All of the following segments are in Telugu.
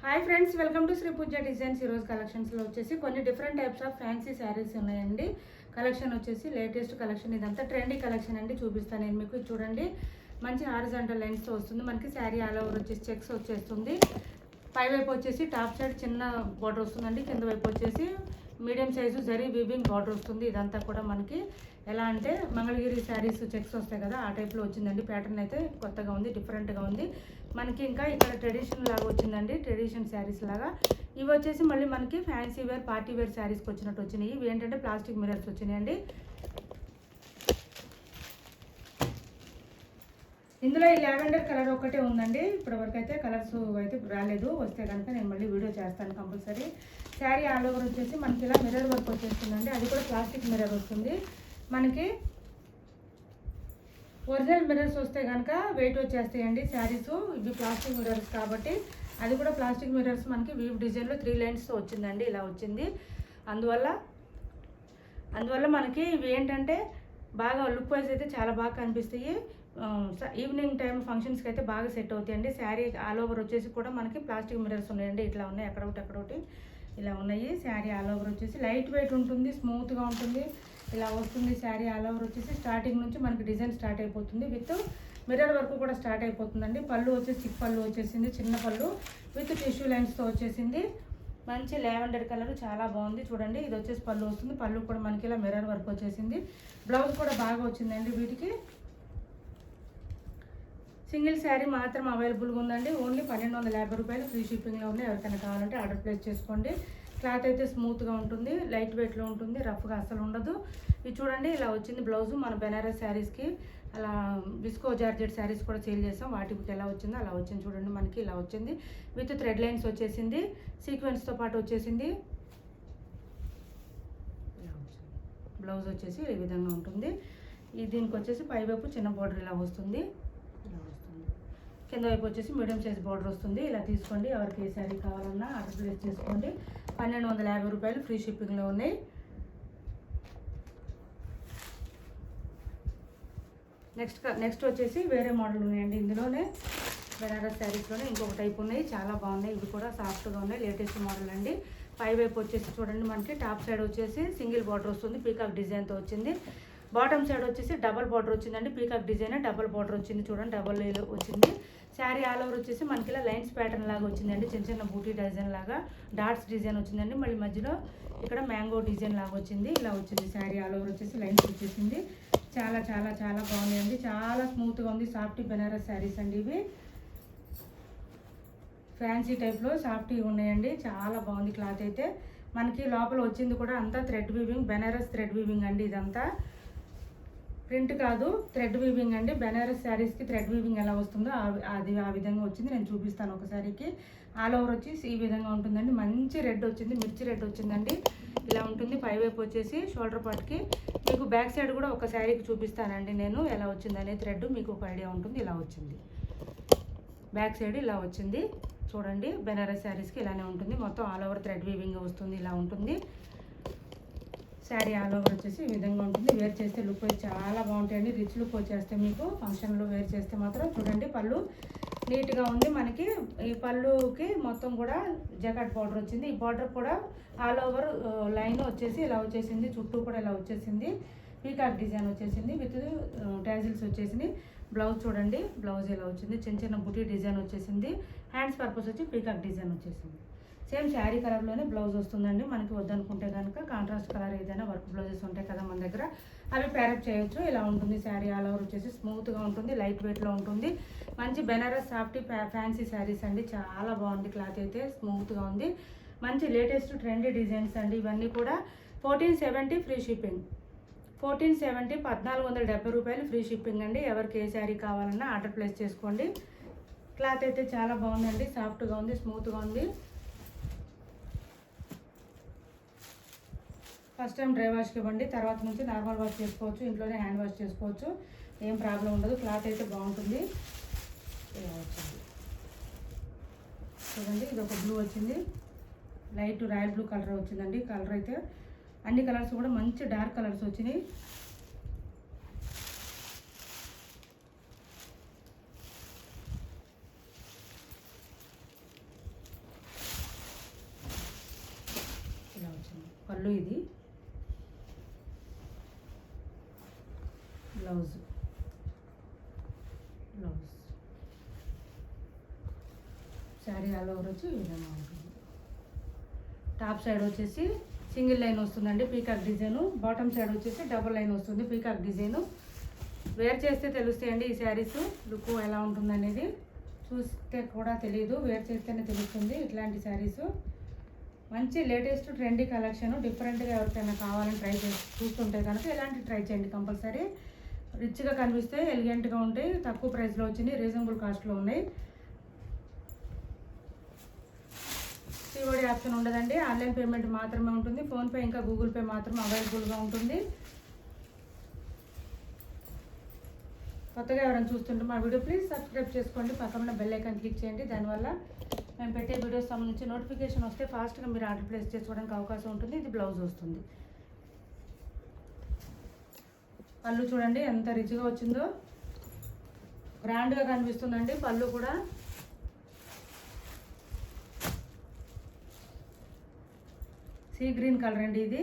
Hi friends, welcome to Shri Pooja designs. ఈరోజు కలెక్షన్స్లో వచ్చేసి కొన్ని different types of fancy sarees ఉన్నాయండి. కలెక్షన్ వచ్చేసి లేటెస్ట్ కలెక్షన్, ఇదంతా ట్రెండీ కలెక్షన్ అండి. చూపిస్తాను నేను మీకు. చూడండి, మంచి హారిజాంటల్ లైన్స్తో వస్తుంది మనకి. శారీ ఆల్ ఓవర్ వచ్చేసి చెక్స్ వచ్చేస్తుంది. పై వైపు వచ్చేసి టాప్ సైడ్ చిన్న బార్డర్ వస్తుందండి. కింద వైపు వచ్చేసి medium size zari weaving border వస్తుంది. ఇదంతా కూడా మనకి ఎలా అంటే మంగళగిరి శారీస్ చెక్స్ వస్తాయి కదా, ఆ టైప్లో వచ్చిందండి. ప్యాటర్న్ అయితే కొత్తగా ఉంది, డిఫరెంట్గా ఉంది మనకి. ఇంకా ఇక్కడ ట్రెడిషన్ లాగా వచ్చిందండి, ట్రెడిషన్ శారీస్ లాగా. ఇవి వచ్చేసి మళ్ళీ మనకి ఫ్యాన్సీ వేర్, పార్టీ వేర్ శారీస్కి వచ్చినట్టు వచ్చినాయి. ఇవి ఏంటంటే ప్లాస్టిక్ మిరర్స్ వచ్చినాయండి. ఇందులో ఈ లావెండర్ కలర్ ఒకటే ఉందండి. ఇప్పటివరకు అయితే కలర్స్ అయితే రాలేదు. వస్తే కనుక నేను మళ్ళీ వీడియో చేస్తాను కంపల్సరీ. శారీ ఆల్ ఓవర్ వచ్చేసి మనకి ఇలా మిర్రర్ వర్క్ వచ్చేస్తుందండి. అది కూడా ప్లాస్టిక్ మిర్రర్ వస్తుంది మనకి. ఒరిజినల్ మిర్రర్స్ వస్తే కనుక వెయిట్ వచ్చేస్తాయండి శారీస్. ఇవి ప్లాస్టిక్ మిర్రర్స్ కాబట్టి అది కూడా ప్లాస్టిక్ మిర్రర్స్ మనకి వీవ్ డిజైన్లో 3 లైన్స్తో వచ్చిందండి. ఇలా వచ్చింది. అందువల్ల మనకి ఇవి ఏంటంటే బాగా లుక్ వైజ్ అయితే చాలా బాగా కనిపిస్తాయి. ఈవినింగ్ టైం ఫంక్షన్స్కి అయితే బాగా సెట్ అవుతాయండి. శారీ ఆల్ ఓవర్ వచ్చేసి కూడా మనకి ప్లాస్టిక్ మిర్రర్స్ ఉన్నాయండి. ఇట్లా ఉన్నాయి, ఎక్కడొకటి ఇలా ఉన్నాయి. శారీ ఆల్ ఓవర్ వచ్చేసి లైట్ వెయిట్ ఉంటుంది, స్మూత్గా ఉంటుంది. ఇలా వస్తుంది శారీ ఆల్ ఓవర్ వచ్చేసి. స్టార్టింగ్ నుంచి మనకి డిజైన్ స్టార్ట్ అయిపోతుంది. విత్ మిర్రర్ వర్క్ కూడా స్టార్ట్ అయిపోతుందండి. పళ్ళు వచ్చేసి చిక్ పళ్ళు వచ్చేసింది, చిన్న పళ్ళు విత్ టిష్యూ లైన్స్తో వచ్చేసింది. మంచి లావెండర్ కలర్, చాలా బాగుంది. చూడండి, ఇది వచ్చేసి పళ్ళు వస్తుంది. పళ్ళు కూడా మనకి ఇలా మిర్రర్ వర్క్ వచ్చేసింది. బ్లౌజ్ కూడా బాగా వచ్చిందండి. వీటికి సింగిల్ శారీ మాత్రం అవైలబుల్గా ఉందండి. ఓన్లీ 1250 రూపాయలు ఫ్రీ షిప్పింగ్లో ఉన్నాయి. ఎవరికైనా కావాలంటే ఆర్డర్ ప్లేస్ చేసుకోండి. క్లాత్ అయితే స్మూత్గా ఉంటుంది, లైట్ వెయిట్లో ఉంటుంది, రఫ్గా అసలు ఉండదు. ఇది చూడండి, ఇలా వచ్చింది బ్లౌజు. మన బెనారస్ శారీస్కి అలా విస్కో జార్జెట్ శారీస్ కూడా సేల్ చేసాం. వాటికి ఎలా వచ్చిందో అలా వచ్చింది. చూడండి, మనకి ఇలా వచ్చింది. విత్ థ్రెడ్ లైన్స్ వచ్చేసింది, సీక్వెన్స్తో పాటు వచ్చేసింది. బ్లౌజ్ వచ్చేసి ఈ విధంగా ఉంటుంది. దీనికి వచ్చేసి పై వైపు చిన్న బార్డర్ ఇలా వస్తుంది. కింద వైపు వచ్చేసి మీడియం సైజ్ బార్డర్ వస్తుంది. ఇలా తీసుకోండి. ఎవరికి ఏ శారీ కావాలన్నా ఆర్డర్ ప్లేస్ చేసుకోండి. 1250 రూపాయలు ఫ్రీ షిప్పింగ్లో ఉన్నాయి. నెక్స్ట్ వచ్చేసి వేరే మోడల్ ఉన్నాయండి. ఇందులోనే బెనారస్ శారీస్లోనే ఇంకొక టైప్ ఉన్నాయి, చాలా బాగున్నాయి. ఇవి కూడా సాఫ్ట్గా ఉన్నాయి, లేటెస్ట్ మోడల్ అండి. పై వైపు వచ్చేసి చూడండి, మనకి టాప్ సైడ్ వచ్చేసి సింగిల్ బార్డర్ వస్తుంది, పీకాక్ డిజైన్తో వచ్చింది. బాటమ్ సైడ్ వచ్చేసి డబల్ బార్డర్ వచ్చిందండి. పీకాక్ డిజైన్ డబల్ బార్డర్ వచ్చింది. చూడండి, డబల్ వచ్చింది. శారీ ఆల్ ఓవర్ వచ్చేసి మనకి ఇలా లైన్స్ ప్యాటర్న్ లాగా వచ్చిందండి. చిన్న చిన్న బూటీ డిజైన్ లాగా డాట్స్ డిజైన్ వచ్చిందండి. మళ్ళీ మధ్యలో ఇక్కడ మ్యాంగో డిజైన్ లాగా వచ్చింది. ఇలా వచ్చింది శారీ ఆల్ ఓవర్ వచ్చేసి లైన్స్ వచ్చేసింది. చాలా చాలా చాలా బాగుందండి. చాలా స్మూత్గా ఉంది. సాఫ్టీ బెనారస్ శారీస్ అండి ఇవి. ఫ్యాన్సీ టైప్లో సాఫ్టీ ఉన్నాయండి. చాలా బాగుంది. క్లాత్ అయితే మనకి లోపల వచ్చింది కూడా అంతా thread weaving, Banaras thread weaving అండి. ఇదంతా ప్రింట్ కాదు, థ్రెడ్ వీవింగ్ అండి. బెనారస్ శారీస్కి థ్రెడ్ వీవింగ్ ఎలా వస్తుందో అది ఆ విధంగా వచ్చింది. నేను చూపిస్తాను ఒక శారీకి. ఆల్ ఓవర్ వచ్చేసి ఈ విధంగా ఉంటుందండి. మంచి రెడ్ వచ్చింది, మిర్చి రెడ్ వచ్చిందండి. ఇలా ఉంటుంది. పై వైపు వచ్చేసి షోల్డర్ పార్ట్కి. మీకు బ్యాక్ సైడ్ కూడా ఒక శారీకి చూపిస్తానండి నేను ఎలా వచ్చిందనే థ్రెడ్, మీకు ఒక ఐడియా ఉంటుంది. ఇలా వచ్చింది బ్యాక్ సైడ్, ఇలా వచ్చింది. చూడండి, బెనారస్ శారీస్కి ఇలానే ఉంటుంది. మొత్తం ఆల్ ఓవర్ థ్రెడ్ వీవింగ్ వస్తుంది. ఇలా ఉంటుంది శారీ ఆల్ ఓవర్ వచ్చేసి ఈ విధంగా ఉంటుంది. వేర్ చేస్తే లుక్ అయితే చాలా బాగుంటాయండి. రిచ్ లుక్ వచ్చేస్తే మీకు ఫంక్షన్లో వేర్ చేస్తే మాత్రం. చూడండి, పళ్ళు నీట్గా ఉంది మనకి. ఈ పళ్ళుకి మొత్తం కూడా జకాట్ బార్డర్ వచ్చింది. ఈ బార్డర్ కూడా ఆల్ ఓవర్ లైన్ వచ్చేసి ఇలా వచ్చేసింది. చుట్టూ కూడా ఇలా వచ్చేసింది. పీకాక్ డిజైన్ వచ్చేసింది విత్ టాజిల్స్ వచ్చేసింది. బ్లౌజ్ చూడండి, బ్లౌజ్ ఇలా వచ్చింది. చిన్న చిన్న బుటీ డిజైన్ వచ్చేసింది. హ్యాండ్స్ పర్పస్ వచ్చి పీకాక్ డిజైన్ వచ్చేసింది. సేమ్ శారీ కలర్లోనే బ్లౌజ్ వస్తుందండి. మనకి వద్దనుకుంటే కనుక కాంట్రాస్ట్ కలర్ ఏదైనా వర్క్ బ్లౌజెస్ ఉంటాయి కదా మన దగ్గర, అవి ప్యారప్ చేయొచ్చు. ఇలా ఉంటుంది శారీ ఆల్ ఓవర్ వచ్చేసి. స్మూత్గా ఉంటుంది, లైట్ వెయిట్లో ఉంటుంది. మంచి బెనారస్ సాఫ్టీ ఫ్యాన్సీ శారీస్ అండి. చాలా బాగుంది. క్లాత్ అయితే స్మూత్గా ఉంది. మంచి లేటెస్ట్ ట్రెండీ డిజైన్స్ అండి ఇవన్నీ కూడా. 1470 ఫ్రీ షిప్పింగ్. 1470 1470 రూపాయలు ఫ్రీ షిప్పింగ్ అండి. ఎవరికి ఏ శారీ కావాలన్నా ఆర్డర్ ప్లేస్ చేసుకోండి. క్లాత్ అయితే చాలా బాగుందండి. సాఫ్ట్గా ఉంది, స్మూత్గా ఉంది. ఫస్ట్ టైం డ్రై వాష్కి ఇవ్వండి, తర్వాత నుంచి నార్మల్ వాష్ చేసుకోవచ్చు. ఇంట్లోనే హ్యాండ్ వాష్ చేసుకోవచ్చు, ఏం ప్రాబ్లం ఉండదు. క్లాత్ అయితే బాగుంటుంది. ఇలా వచ్చింది చూడండి, ఇది ఒక బ్లూ వచ్చింది, లైట్ రాయల్ బ్లూ కలర్ వచ్చిందండి. కలర్ అయితే అన్ని కలర్స్ కూడా మంచి డార్క్ కలర్స్ వచ్చినాయి. పళ్ళు, ఇది బ్లౌజ్. శారీ ఆల్ ఓవర్ వచ్చి ఈ విధంగా ఉంటుంది. టాప్ సైడ్ వచ్చేసి సింగిల్ లైన్ వస్తుందండి పీకాక్ డిజైను. బాటమ్ సైడ్ వచ్చేసి డబుల్ లైన్ వస్తుంది పీకాక్ డిజైను. వేర్ చేస్తే తెలుస్తాయండి ఈ శారీస్ లుక్ ఎలా ఉంటుందనేది. చూస్తే కూడా తెలియదు, వేర్ చేస్తేనే తెలుస్తుంది. ఇట్లాంటి శారీస్ మంచి లేటెస్ట్ ట్రెండీ కలెక్షన్. డిఫరెంట్గా ఎవరికైనా కావాలని ట్రై చేసి చూస్తుంటే కనుక ఇలాంటి ట్రై చేయండి కంపల్సరీ. రిచ్గా కనిపిస్తే, ఎలిగెంట్గా ఉంటాయి, తక్కువ ప్రైస్లో వచ్చినాయి, రీజనబుల్ కాస్ట్లో ఉన్నాయి. సిఓడి ఆప్షన్ ఉండదండి, ఆన్లైన్ పేమెంట్ మాత్రమే ఉంటుంది. ఫోన్పే ఇంకా గూగుల్ పే మాత్రమే అవైలబుల్గా ఉంటుంది. కొత్తగా ఎవరైనా చూస్తుంటే మా వీడియో ప్లీజ్ సబ్స్క్రైబ్ చేసుకోండి, పక్కన బెల్ ఐకాన్ క్లిక్ చేయండి. దానివల్ల మేము పెట్టే వీడియోస్ సంబంధించి నోటిఫికేషన్ వస్తే ఫాస్ట్గా మీరు ఆర్డర్ ప్లేస్ చేసుకోవడానికి అవకాశం ఉంటుంది. ఇది బ్లౌజ్ వస్తుంది. పళ్ళు చూడండి ఎంత రిచ్గా వచ్చిందో, గ్రాండ్గా కనిపిస్తుందండి పళ్ళు కూడా. సీ గ్రీన్ కలర్ అండి, ఇది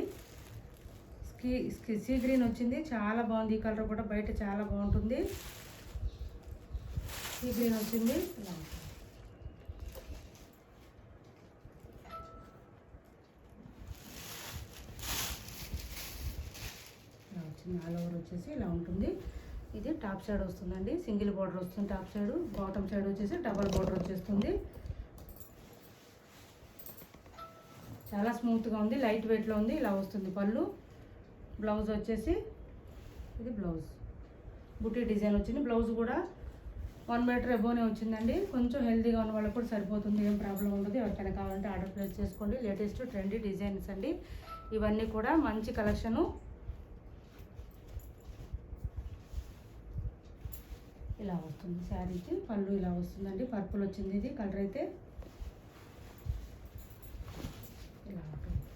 సీ గ్రీన్ వచ్చింది, చాలా బాగుంది. ఈ కలర్ కూడా బయట చాలా బాగుంటుంది. సీ గ్రీన్ వచ్చింది, ఆల్ ఓవర్ వచ్చేసి ఇలా ఉంటుంది. ఇది టాప్ సైడ్ వస్తుందండి, సింగిల్ బార్డర్ వస్తుంది టాప్ సైడ్. బాటమ్ సైడ్ వచ్చేసి డబల్ బార్డర్ వచ్చేస్తుంది. చాలా స్మూత్గా ఉంది, లైట్ వెయిట్లో ఉంది. ఇలా వస్తుంది పళ్ళు. బ్లౌజ్ వచ్చేసి ఇది బ్లౌజ్ బుటీ డిజైన్ వచ్చింది. బ్లౌజ్ కూడా 1 మీటర్ ఎబోనే వచ్చిందండి. కొంచెం హెల్తీగా ఉన్న వాళ్ళకి కూడా సరిపోతుంది, ఏం ప్రాబ్లం ఉండదు. ఎవరికైనా కావాలంటే ఆర్డర్ ప్లేస్ చేసుకోండి. లేటెస్ట్ ట్రెండీ డిజైన్స్ అండి ఇవన్నీ కూడా, మంచి కలెక్షను. ఇలా వస్తుంది శారీకి. పళ్ళు ఇలా వస్తుందండి, పర్పుల్ వచ్చింది ఇది కలర్ అయితే. ఇలా ఉంటుంది.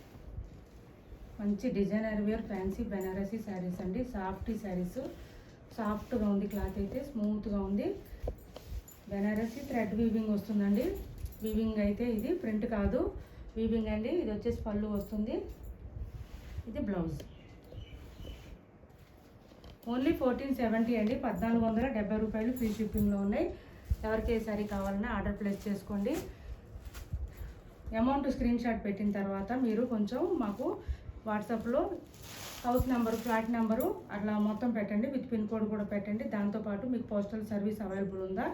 మంచి designer wear fancy Banarasi sarees అండి. సాఫ్టీ శారీస్, సాఫ్ట్గా ఉంది క్లాత్ అయితే, స్మూత్గా ఉంది. బెనారసీ థ్రెడ్ వీవింగ్ వస్తుందండి. వీవింగ్ అయితే ఇది ప్రింట్ కాదు, వీవింగ్ అండి. ఇది వచ్చేసి పళ్ళు వస్తుంది, ఇది బ్లౌజ్. ఓన్లీ 1470 అండి, 1470 రూపాయలు ఫ్రీ షిప్పింగ్లో ఉన్నాయి. ఎవరికి ఏ సారీ కావాలన్నా ఆర్డర్ ప్లేస్ చేసుకోండి. అమౌంట్ స్క్రీన్ షాట్ పెట్టిన తర్వాత మీరు కొంచెం మాకు వాట్సాప్లో హౌస్ నెంబరు, ఫ్లాట్ నెంబరు అట్లా మొత్తం పెట్టండి, విత్ పిన్ కోడ్ కూడా పెట్టండి. దాంతోపాటు మీకు పోస్టల్ సర్వీస్ అవైలబుల్ ఉందా,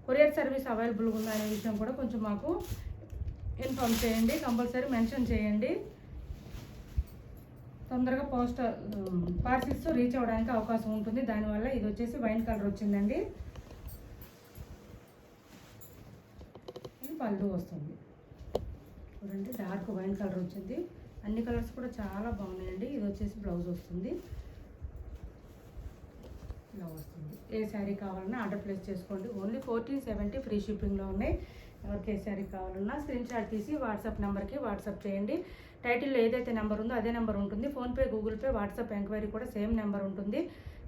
కొరియర్ సర్వీస్ అవైలబుల్ ఉందా అనే విషయం కూడా కొంచెం మాకు ఇన్ఫామ్ చేయండి. కంపల్సరీ మెన్షన్ చేయండి. తొందరగా పార్సిల్స్ రీచ్ అవ్వడానికి అవకాశం ఉంటుంది. దానివల్ల ఇది వచ్చేసి వైన్ కలర్ వచ్చిందండి. ఇది పళ్ళు వస్తుంది చూడండి, డార్క్ వైన్ కలర్ వచ్చింది. అన్ని కలర్స్ కూడా చాలా బాగున్నాయండి. ఇది వచ్చేసి బ్లౌజ్ వస్తుంది, ఇలా వస్తుంది. ఏ శారీ కావాలన్నా ఆర్డర్ ప్లేస్ చేసుకోండి. ఓన్లీ 1470 ఫ్రీ షిప్పింగ్లో ఉన్నాయి. ఎవరికి ఏ శారీ కావాలన్నా స్క్రీన్ షాట్ తీసి వాట్సాప్ నెంబర్కి వాట్సాప్ చేయండి. టైటిల్లో ఏదైతే నెంబర్ ఉందో అదే నెంబర్ ఉంటుంది. PhonePe, Google pay, WhatsApp enquiry కూడా సేమ్ నెంబర్ ఉంటుంది.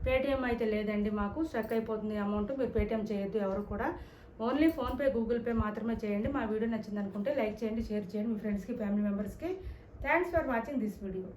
పేటిఎం అయితే లేదండి, మాకు స్ట్రక్ అయిపోతుంది అమౌంట్. మీరు పేటిఎం చేయొద్దు ఎవరు కూడా, ఓన్లీ ఫోన్పే, గూగుల్ పే మాత్రమే చేయండి. మా వీడియో నచ్చింది అనుకుంటే లైక్ చేయండి, షేర్ చేయండి మీ ఫ్రెండ్స్కి, ఫ్యామిలీ మెంబర్స్కి. Thanks for watching this video.